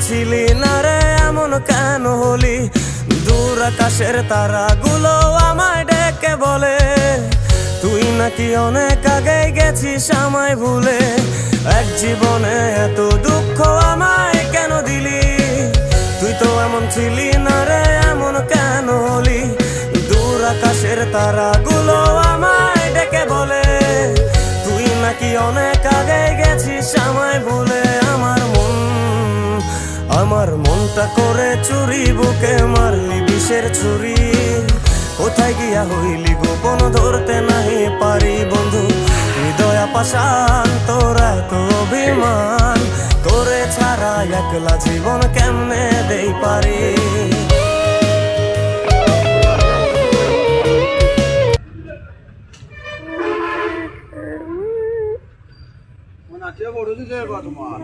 ছিলি না রে এমন কেন হলি? দূর আকাশের তারাগুলো আমায় ডেকে বলে তুই নাকি অনেক আগে গেছিস আমায় ভুলে। এক জীবনে এত দুঃখ আমায় কেন দিলি? তুই তো এমন ছিলি না রে এমন কেন হলি? দূর আকাশের তারাগুলো আমায় ডেকে বলে তুই নাকি অনেক আগে গেছিস আমায় ভুলে। আমার মনটা করে চুরি, বুকে মারলি বিষের ছুরি। কোথায় গিয়া হইলি গোপন ধরতে নাহি পারি বন্ধু। হৃদয় পাষাণ তোর এত অভিমান, তোরে ছাড়া একলা জীবন কেমনে দেই পারি। তোমার